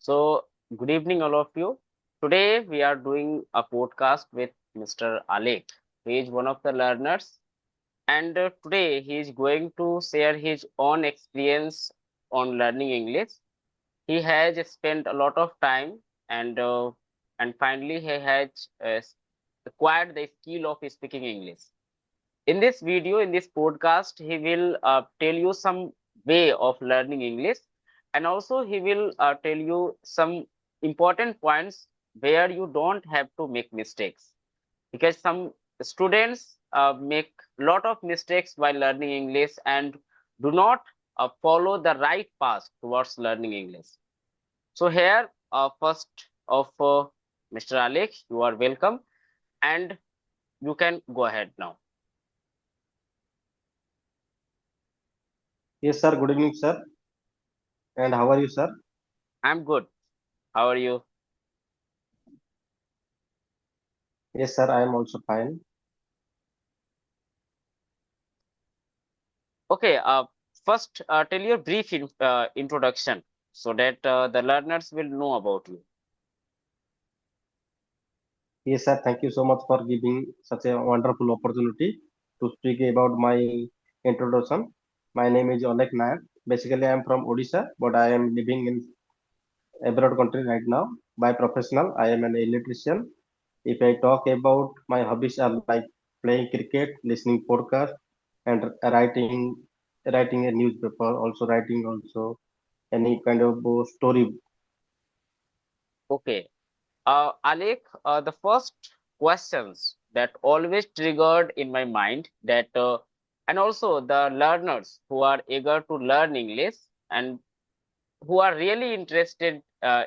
So, good evening, all of you. Today, we are doing a podcast with Mr. Alek. He is one of the learners, and today he is going to share his own experience on learning English. He has spent a lot of time, and finally, he has acquired the skill of speaking English. In this video, in this podcast, he will tell you some way of learning English, and also he will tell you some important points where you don't have to make mistakes, because some students make lot of mistakes while learning English and do not follow the right path towards learning English. So here, first of Mr. Alex, you are welcome, and you can go ahead now. Yes, sir. Good evening, sir. And how are you, sir? I'm good. How are you? Yes, sir. I am also fine. Okay, first tell your brief introduction so that the learners will know about you. Yes, sir. Thank you so much for giving such a wonderful opportunity to speak about my introduction. My name is Oleg Nayak. Basically, I am from Odisha, but I am living in abroad country right now. By professional, I am an electrician. If I talk about my hobbies are like playing cricket, listening podcast, and writing a newspaper, also writing also any kind of story. Okay, Alek, the first questions that always triggered in my mind that, and also the learners who are eager to learn English and who are really interested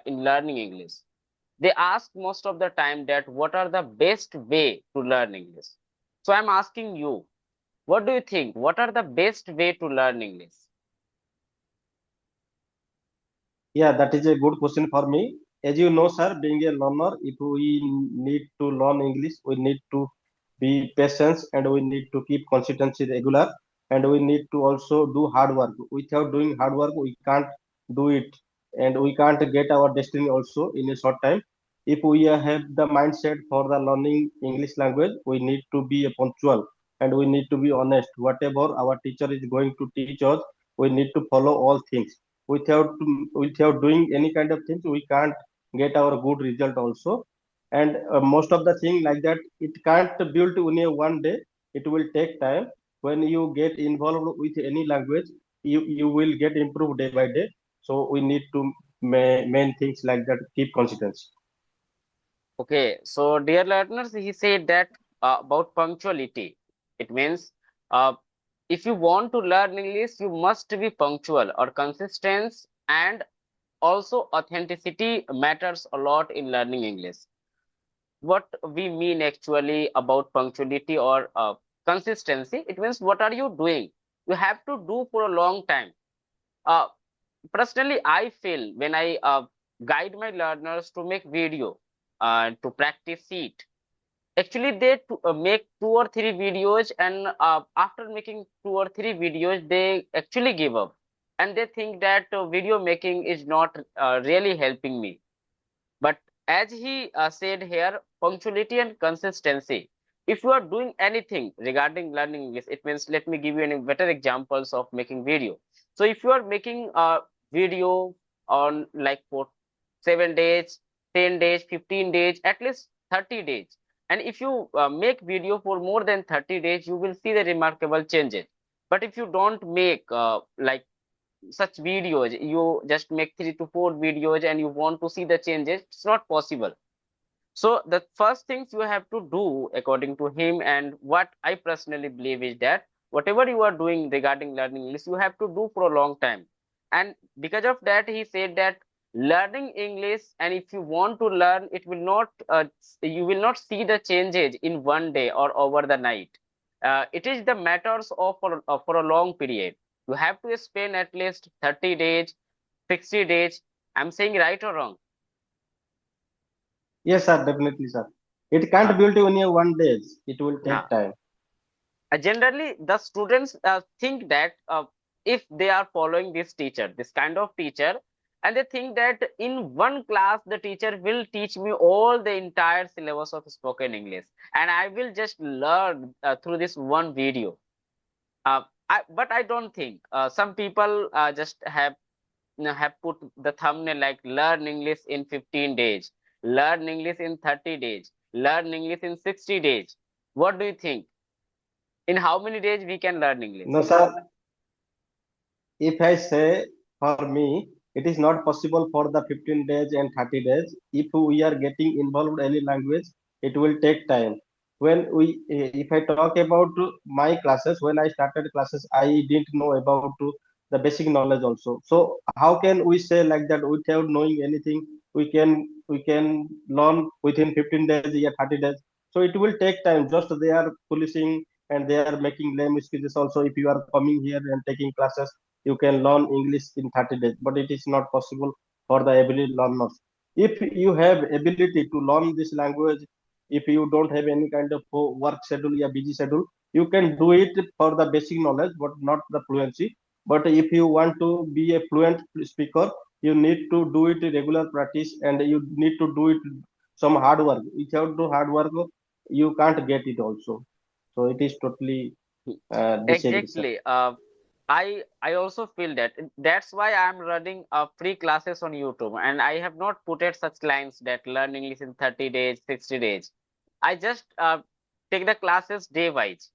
in learning English, they ask most of the time that what are the best way to learn English. So I'm asking you, what do you think? What are the best way to learn English? Yeah, that is a good question for me. As you know, sir, being a learner, if we need to learn English, we need to be patient and we need to keep consistency regular and we need to also do hard work. Without doing hard work, we can't do it and we can't get our destiny also in a short time. If we have the mindset for the learning English language, we need to be punctual and we need to be honest. Whatever our teacher is going to teach us, we need to follow all things without doing any kind of things we can't get our good result also and most of the thing like that it can't build in a one day. It will take time. When you get involved with any language, you will get improved day by day. So we need to main things like that keep consistency. Okay, so dear learners, he said that about punctuality. It means uh, if you want to learn English, you must be punctual or consistent, and also authenticity matters a lot in learning English. What we mean actually about punctuality or consistency, it means what are you doing? You have to do for a long time. Uh, Personally, I feel when I guide my learners to make video to practice it, actually they make 2 or 3 videos, and after making 2 or 3 videos they actually give up, and they think that video making is not really helping me. But as he said here, punctuality and consistency, if you are doing anything regarding learning English, it means, let me give you any better examples of making video. So if you are making a video on like for 7 days, 10 days, 15 days, at least 30 days, and if you make video for more than 30 days, you will see the remarkable changes. But if you don't make like such videos, you just make 3 to 4 videos and you want to see the changes, it's not possible. So the first things you have to do according to him, and what I personally believe, is that whatever you are doing regarding learning English, you have to do for a long time. And because of that, he said that learning English, and if you want to learn, it will not you will not see the changes in one day or over the night. It is the matters of for a long period. You have to spend at least 30 days, 60 days. I'm saying right or wrong? Yes, sir, definitely, sir. It Uh, can't build in a one day. It will uh, take time. Generally the students think that if they are following this teacher, this kind of teacher, and they think that in one class the teacher will teach me all the entire syllabus of spoken English, and I will just learn through this one video. But I don't think some people just have put the thumbnail like learn English in 15 days, learn English in 30 days, learn English in 60 days. What do you think? In how many days we can learn English? No, sir. If I say for me, it is not possible for the 15 days and 30 days. If we are getting involved any language, it will take time. If I talk about my classes, when I started classes, I didn't know about the basic knowledge also. So how can we say like that without knowing anything? We can learn within 15 days or 30 days. So it will take time. Just they are policing and they are making lame excuses also. If you are coming here and taking classes, you can learn English in 30 days, but it is not possible for the ability learners. If you have ability to learn this language, if you don't have any kind of work schedule or busy schedule, you can do it for the basic knowledge, but not the fluency. But if you want to be a fluent speaker, you need to do it regular practice and you need to do it some hard work. Without do hard work, you can't get it also. So it is totally disagree, sir. Exactly. I also feel that. That's why I'm running free classes on YouTube, and I have not put it such lines that learn English in 30 days, 60 days. I just take the classes day wise.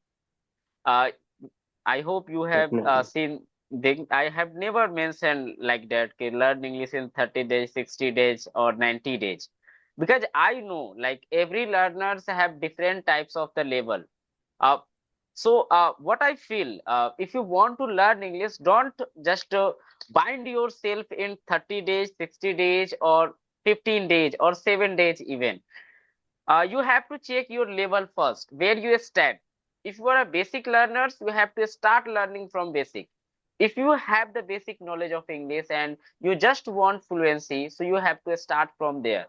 Uh, I hope you have Definitely. seen. I have never mentioned like that. Okay, learn English in 30 days, 60 days, or 90 days, because I know like every learners have different types of the level. Uh, what I feel, if you want to learn English, don't just bind yourself in 30 days, 60 days, or 15 days, or 7 days even. You have to check your level first, where you stand. If you are a basic learners, you have to start learning from basic. If you have the basic knowledge of English and you just want fluency, so you have to start from there.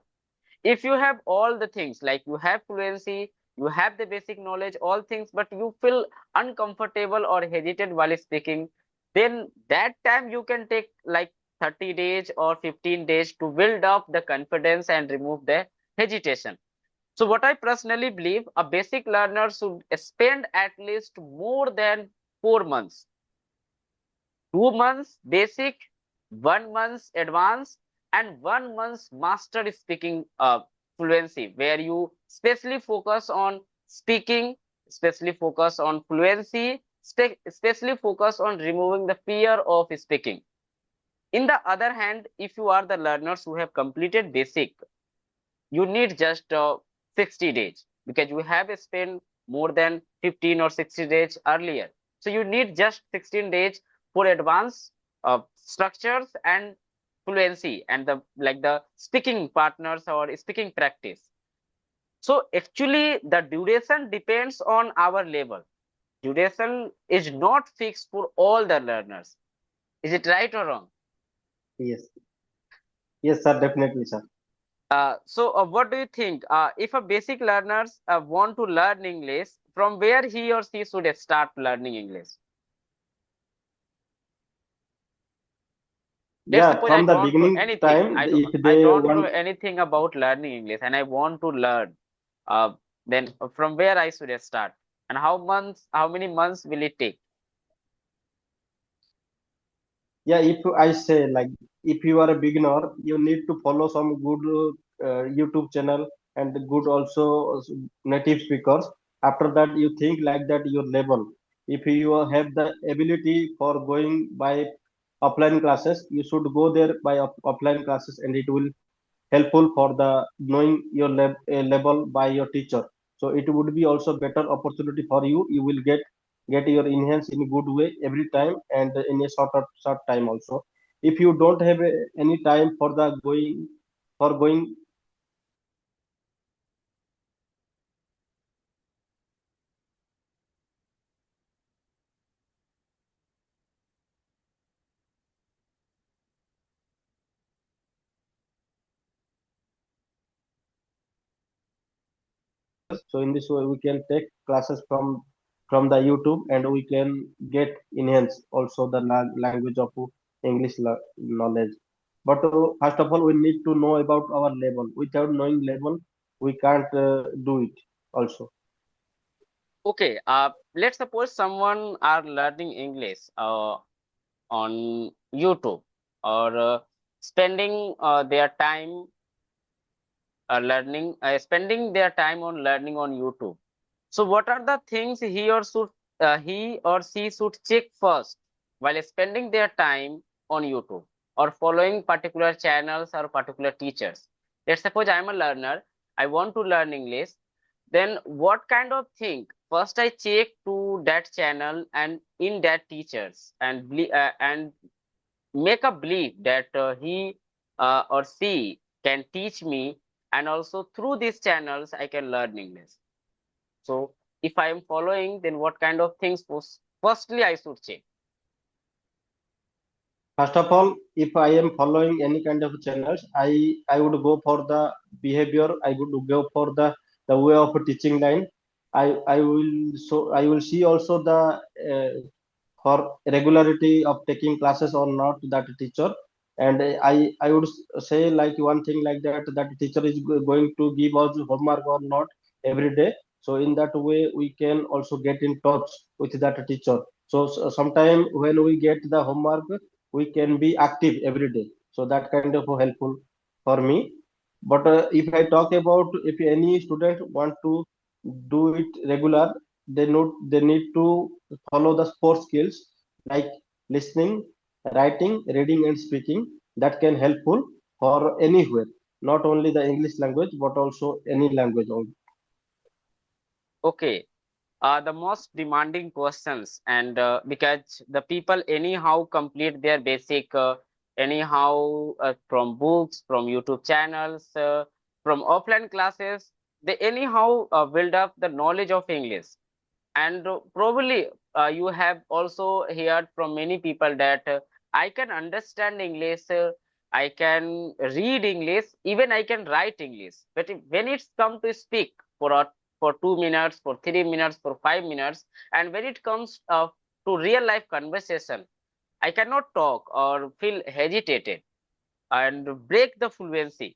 If you have all the things like you have fluency, you have the basic knowledge, all things, but you feel uncomfortable or hesitate while speaking, then that time you can take like 30 days or 15 days to build up the confidence and remove the hesitation. So what I personally believe, a basic learner should spend at least more than 4 months, 2 months basic, 1 month advanced, and 1 month master speaking fluency, where you specially focus on speaking, especially focus on fluency, especially focus on removing the fear of speaking. In the other hand, if you are the learners who have completed basic, you need just 60 days because you have spent more than 15 or 60 days earlier. So you need just 16 days for advanced structures and fluency and the like the speaking partners or speaking practice. So actually the duration depends on our level. Duration is not fixed for all the learners. Is it right or wrong? Yes. Yes, sir. Definitely, sir. What do you think? If a basic learners want to learn English, from where he or she should start learning English? Let's Yeah, suppose I from the don't know beginning anything. time, if I they don't know want, anything about learning English, and I want to learn. Then from where I should start, and how many months will it take? yeah, if I say like, if you are a beginner, you need to follow some good YouTube channel and good also native speakers. After that, you think like that your level. If you have the ability for going by offline classes, you should go there by offline classes, and it will helpful for the knowing your level by your teacher. So it would be also better opportunity for you. You will get your enhance in a good way every time and in a short time also. If you don't have any time for the going so in this way we can take classes from the YouTube and we can get enhance also the language of English knowledge. But first of all, we need to know about our level. Without knowing level, we can't do it. Also, Okay, let's suppose someone are learning English on YouTube or spending their time spending their time on learning on YouTube. So, what are the things he or she should check first while spending their time on YouTube or following particular channels or particular teachers? Let's suppose I'm a learner, I want to learn English. Then, what kind of thing? First, I check to that channel and in that teachers and make a belief that he or she can teach me, and also through these channels I can learn English. So if I am following, then what kind of things firstly I should check? first of all, if I am following any kind of channels, I would go for the behavior. I would go for the way of teaching line. I will see also the uh, for regularity of taking classes or not that teacher. And I would say like one thing like that teacher is going to give us homework or not every day. So in that way we can also get in touch with that teacher. So, sometime when we get the homework, we can be active every day. So that kind of helpful for me. But if I talk about, if any student want to do it regular, they need to follow the four skills like listening, writing, reading, and speaking. That can helpful for anywhere, not only the English language but also any language. Okay, the most demanding questions, and because the people anyhow complete their basic anyhow from books, from YouTube channels, from offline classes, they anyhow build up the knowledge of English. And probably you have also heard from many people that I can understand English, I can read English, even I can write English, but when it's come to speak for 2 minutes, for 3 minutes, for 5 minutes, and when it comes to real life conversation, I cannot talk or feel hesitated and break the fluency.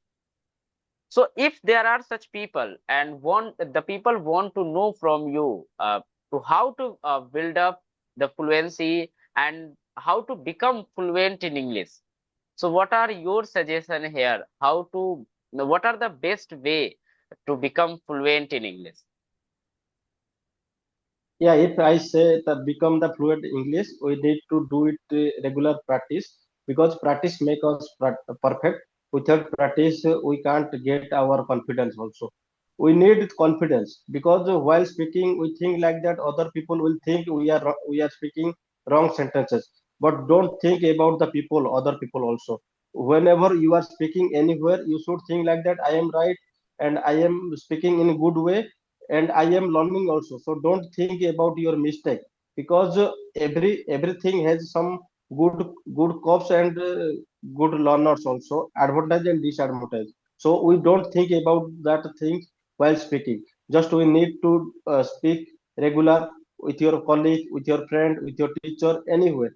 So if there are such people and want the people want to know from you to how to build up the fluency and how to become fluent in English. So what are your suggestion here? What are the best way to become fluent in English? Yeah, if I say that become the fluent English, we need to do it regular practice, because practice make us perfect. Without practice, we can't get our confidence also. We need confidence, because while speaking, we think like that other people will think we are speaking wrong sentences. But don't think about the people, other people also. Whenever you are speaking anywhere, you should think like that I am right and I am speaking in a good way and I am learning also. So don't think about your mistake, because everything has some good good cops and good learners also, advantage and disadvantage. So we don't think about that thing while speaking. Just we need to speak regular with your colleague, with your friend, with your teacher, anywhere.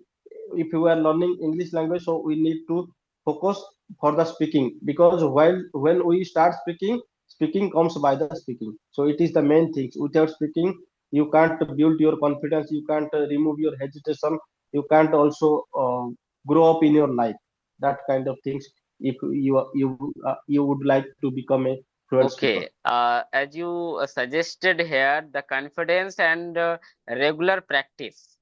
If you are learning English language, so we need to focus for the speaking, because while when we start speaking, speaking comes by the speaking. So it is the main thing. Without speaking, you can't build your confidence, you can't remove your hesitation, you can't also grow up in your life. That kind of things. If you would like to become a fluent speaker. Okay, as you suggested here, the confidence and regular practice.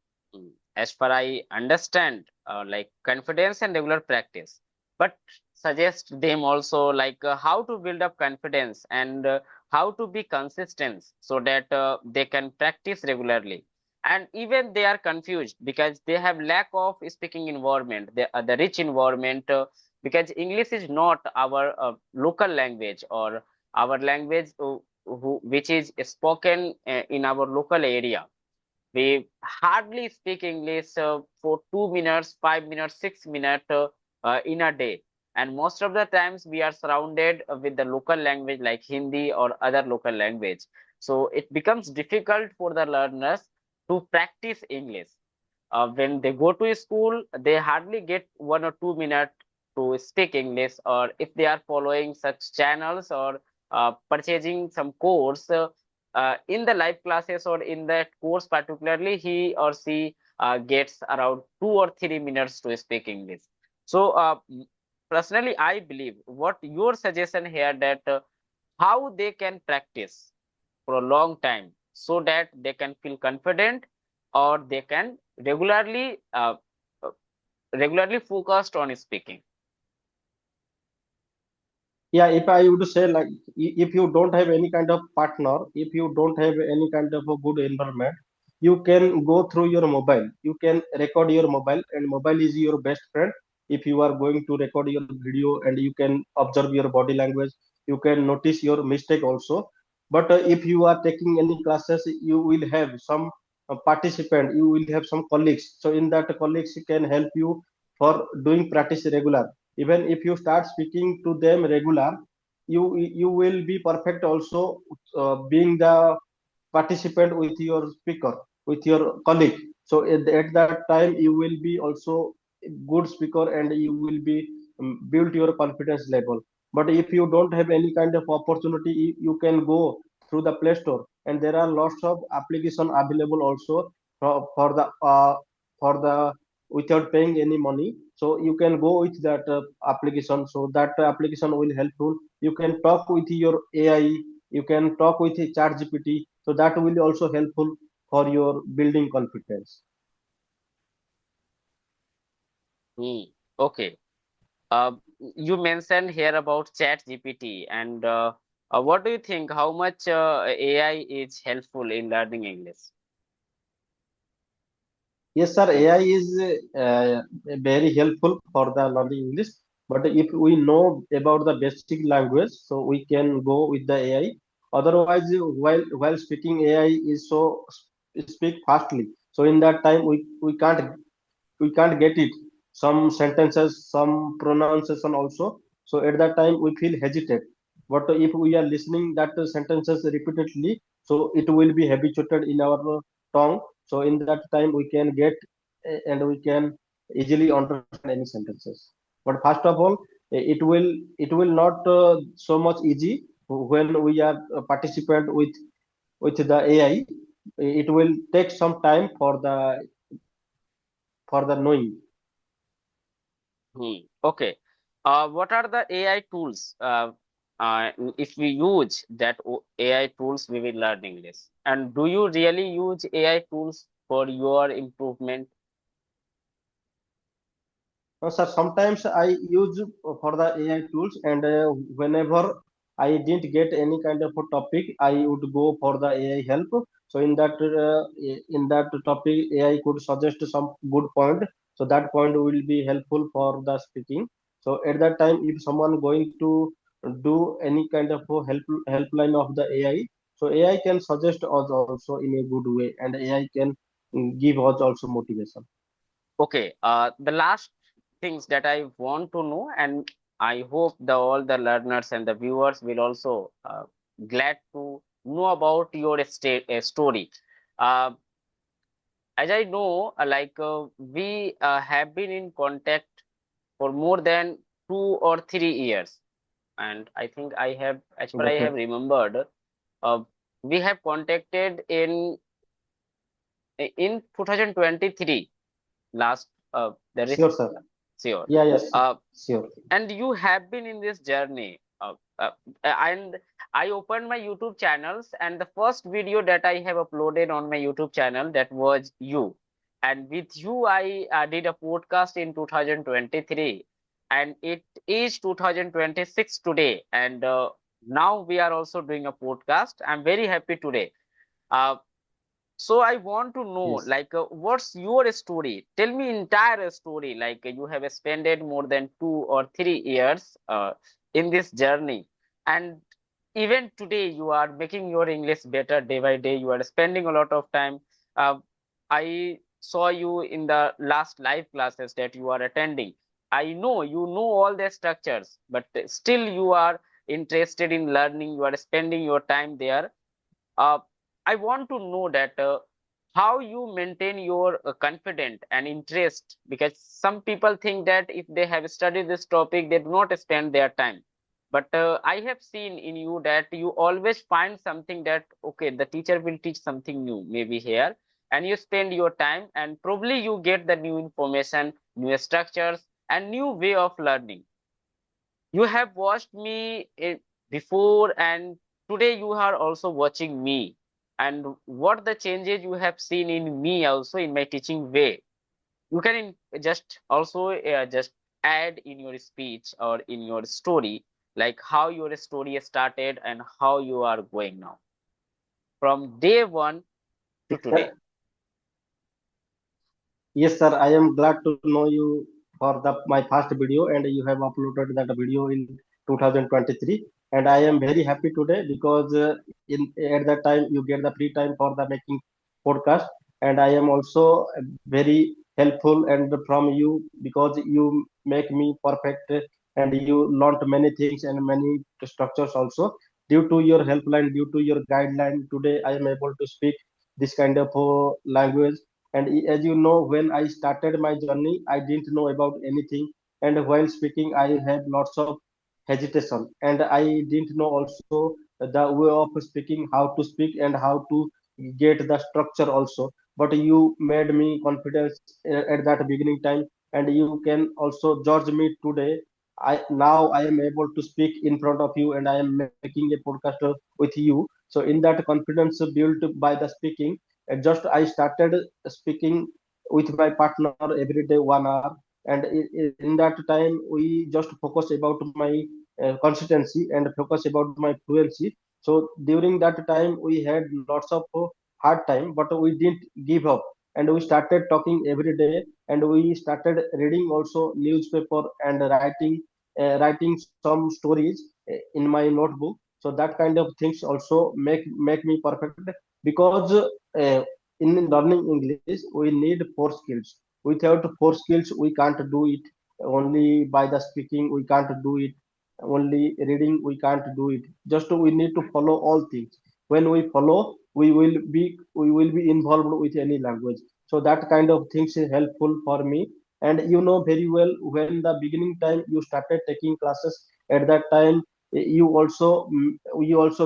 As far I understand, like confidence and regular practice, but suggest them also like how to build up confidence and how to be consistent so that they can practice regularly. And even they are confused because they have lack of speaking environment, the rich environment, because English is not our local language or our language which is spoken in our local area. We hardly speak English for 2 minutes, 5 minutes, 6 minutes in a day. And most of the times we are surrounded with the local language like Hindi or other local language. So it becomes difficult for the learners to practice English. When they go to school, they hardly get 1 or 2 minutes to speak English, or if they are following such channels, or purchasing some course in the live classes or in that course particularly, he or she gets around 2 or 3 minutes to speak English. So personally, I believe what your suggestion here, that how they can practice for a long time so that they can feel confident, or they can uh, regularly focused on speaking. Yeah, if I would say like if you don't have any kind of partner, if you don't have any kind of a good environment, you can go through your mobile, you can record your mobile, and mobile is your best friend. If you are going to record your video, and you can observe your body language, you can notice your mistake also. But if you are taking any classes, you will have some participant, you will have some colleagues, so in that colleagues can help you for doing practice regular. Even if you start speaking to them regular, you will be perfect also, being the participant with your speaker, with your colleague. So at that time you will be also a good speaker, and you will be build your confidence level. But if you don't have any kind of opportunity, you can go through the play store, and there are lots of application available also for the without paying any money. So you can go with that application, so that application will helpful. You can talk with your AI, you can talk with a chat gpt, so that will also helpful for your building confidence. Hmm. Okay. Uh, you mentioned here about Chat GPT, and what do you think? How much AI is helpful in learning English? Yes, sir, AI is very helpful for the learning English. But if we know about the basic language, so we can go with the AI. Otherwise, while speaking, AI is so speak fastly. So in that time, we can't get it. Some sentences, some pronunciation also. So at that time we feel hesitate. But if we are listening that sentences repeatedly, so it will be habituated in our tongue. So in that time we can get and we can easily understand any sentences. But first of all, it will not so much easy when we are a participant with the AI. It will take some time for the knowing. Hmm. Okay. What are the AI tools? If we use that AI tools, we will learn English. And do you really use AI tools for your improvement? No, sir, sometimes I use for the AI tools, and whenever I didn't get any kind of a topic, I would go for the AI help. So in that topic, AI could suggest some good point. So that point will be helpful for the speaking. So at that time, if someone going to do any kind of a helpline of the AI, so AI can suggest us also in a good way, and AI can give us also motivation. Okay. The last things that I want to know, and I hope the all the learners and the viewers will also glad to know about your story. Uh, as I know, we have been in contact for more than 2 or 3 years, and I think I have, as per I have Definitely. remembered, uh, we have contacted in 2023 last. There is Sure, sir. sure. Yeah, yes, Uh, sure. and you have been in this journey, and I opened my YouTube channels, and the first video that I have uploaded on my YouTube channel, that was you, and with you I did a podcast in 2023, and it is 2026 today, and now we are also doing a podcast. I'm very happy today. uh, so I want to know, Yes. what's your story? Tell me entire story. You have spent more than 2 or 3 years in this journey, and even today you are making your English better day by day. You are spending a lot of time. Uh, I saw you in the last live classes that you are attending. I know you know all the structures, but still you are interested in learning. You are spending your time there. uh, I want to know that how you maintain your confidence and interest, because some people think that if they have studied this topic they do not spend their time, but I have seen in you that you always find something that okay, the teacher will teach something new maybe here, and you spend your time and probably you get the new information, new structures, and new way of learning. You have watched me before, and today you are also watching me, and what the changes you have seen in me also in my teaching way, you can just also just add in your speech or in your story, like how your story started and how you are going now from day one to today. Yes, yes, sir. I am glad to know you for the my first video, and you have uploaded that video in 2023. And I am very happy today because in at that time you get the free time for the making podcast, and I am also very helpful and from you because you make me perfect, and you learnt many things and many structures also. Due to your helpline, due to your guideline, today I am able to speak this kind of language. And as you know, when I started my journey I didn't know about anything, and while speaking I had lots of hesitation, and I didn't know also the way of speaking, how to speak and how to get the structure also. But you made me confidence at that beginning time, and you can also judge me today. I am able to speak in front of you, and I am making a podcast with you. So in that confidence built by the speaking, just I started speaking with my partner every day 1 hour, and in that time we just focus about my consistency and focus about my fluency. So during that time we had lots of hard time, but we didn't give up, and we started talking every day, and we started reading also newspaper and writing some stories in my notebook. So that kind of things also make me perfect, because in learning English we need four skills. Without four skills we can't do it. Only by the speaking we can't do it, only reading we can't do it. Just we need to follow all things. When we follow, we will be involved with any language. So that kind of things is helpful for me. And you know very well, when the beginning time you started taking classes, at that time you also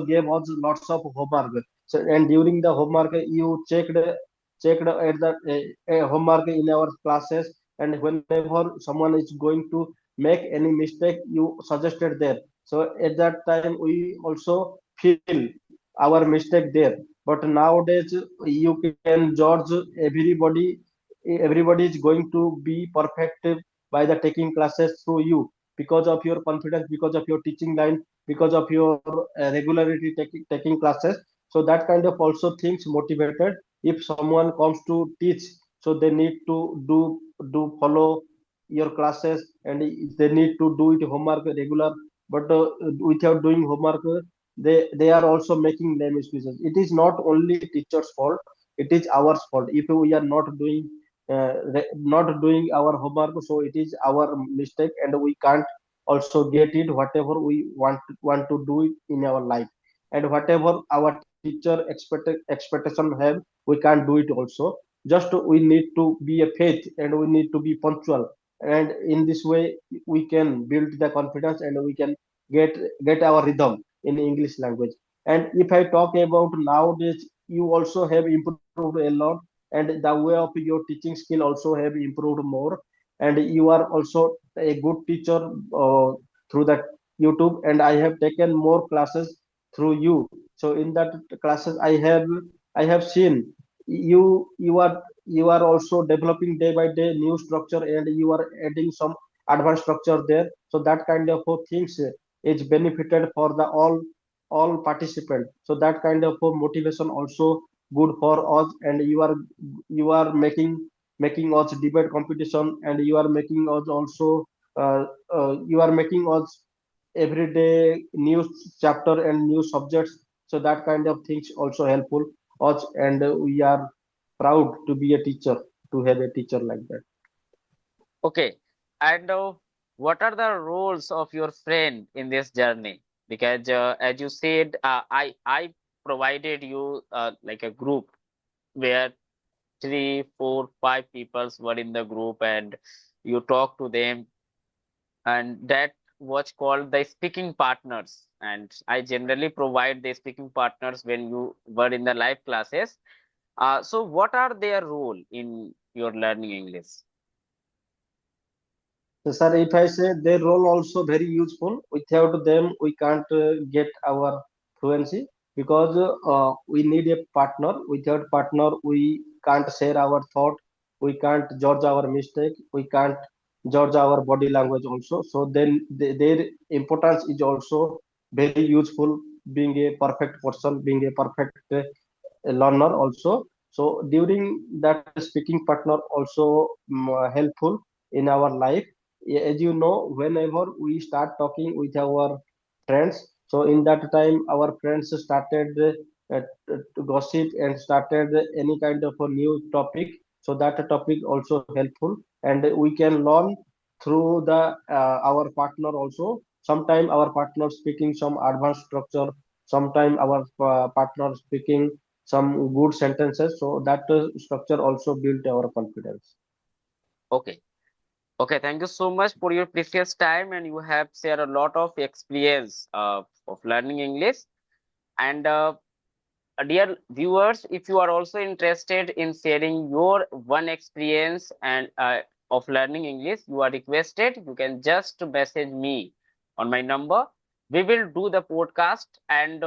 gave us lots of homework. So and during the homework you checked at the homework in our classes, and whenever someone is going to make any mistake you suggested there. So at that time we also feel our mistake there. But nowadays you can judge everybody. Everybody is going to be perfect by the taking classes through you, because of your confidence, because of your teaching line, because of your regularity taking classes. So that kind of also things motivated. If someone comes to teach, so they need to do follow your classes, and they need to do it homework regular. But without doing homework, they are also making name excuses. It is not only teacher's fault, it is our fault. If we are not doing our homework, so it is our mistake, and we can't also get it whatever we want to do it in our life. And whatever our teacher expectation have, we can't do it also. Just we need to be a faith, and we need to be punctual. And in this way we can build the confidence, and we can get get our rhythm in English language. And if I talk about nowadays, you also have improved a lot, and the way of your teaching skill also have improved more. And you are also a good teacher through that YouTube, and I have taken more classes through you. So in that classes I have seen you are also developing day by day new structure, and you are adding some advanced structure there. So that kind of things is benefited for the all participants. So that kind of motivation also good for us. And you are making us debate competition, and you are making us also you are making us everyday new chapter and new subjects. So that kind of things also helpful us, and we are proud to be a teacher, to have a teacher like that. Okay, and what are the roles of your friend in this journey? Because as you said, I provided you like a group where three, four, five peoples were in the group and you talk to them, and that was called the speaking partners. And I generally provide the speaking partners when you were in the live classes. So what are their role in your learning English? So, sir, if I say their role also very useful, without them we can't get our fluency because we need a partner. Without partner, we can't share our thought, we can't judge our mistake, we can't judge our body language also. So then their importance is also very useful. Being a perfect person, being a perfect learner also. So during that speaking partner also helpful in our life. As you know, whenever we start talking with our friends, so in that time our friends started to gossip and started any kind of a new topic. So that topic also helpful, and we can learn through the our partner also. Sometime our partner speaking some advanced structure, sometime our partner speaking some good sentences, so that structure also built our confidence. Okay. Okay, thank you so much for your precious time, and you have shared a lot of experience of learning English. And dear viewers, if you are also interested in sharing your one experience and of learning English, you are requested. You can just message me on my number. We will do the podcast, and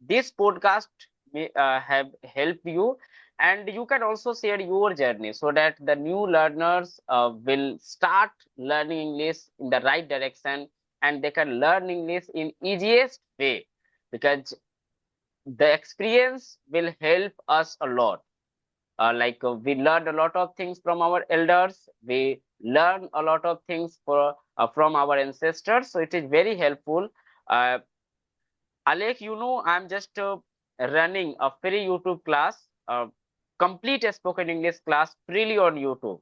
this podcast may have helped you, and you can also share your journey so that the new learners will start learning English in the right direction, and they can learn English in easiest way, because the experience will help us a lot. We learned a lot of things from our elders. We learn a lot of things from our ancestors. So it is very helpful. Uh, Alec, I'm just running a free YouTube class, complete a spoken English class freely on YouTube.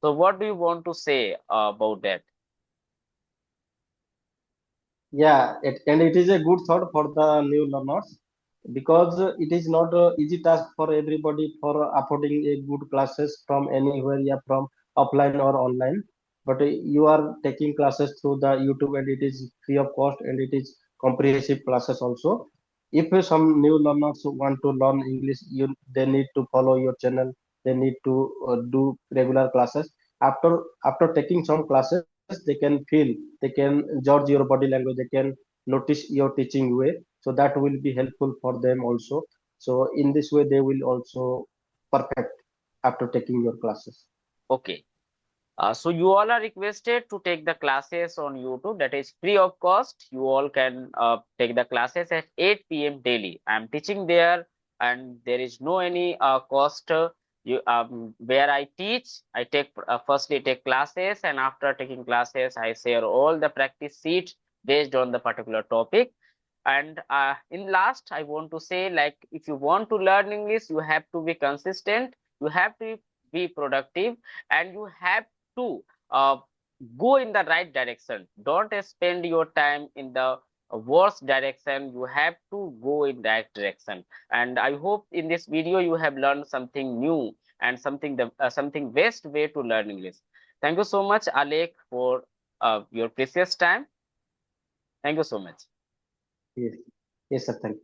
So what do you want to say about that? Yeah, and it is a good thought for the new learners because it is not a easy task for everybody for affording a good classes from anywhere, yeah, from offline or online. But you are taking classes through the YouTube and it is free of cost and it is comprehensive classes also. If some new learners want to learn English, they need to follow your channel. They need to do regular classes. After taking some classes, they can feel, they can judge your body language, they can notice your teaching way, so that will be helpful for them also. So in this way they will also perfect after taking your classes. Okay. So you all are requested to take the classes on YouTube. That is free of cost. You all can take the classes at 8 p.m. daily. I'm teaching there, and there is no any cost. Where I teach, I take firstly take classes, and after taking classes, I share all the practice sheets based on the particular topic. And in last, I want to say, like, if you want to learn English, you have to be consistent. You have to be productive, and you have to uh, go in the right direction. Don't spend your time in the worst direction. You have to go in that direction. And I hope in this video you have learned something new and something best way to learn English. Thank you so much, Alek, for your precious time. Thank you so much. Yes, yes sir, thank you.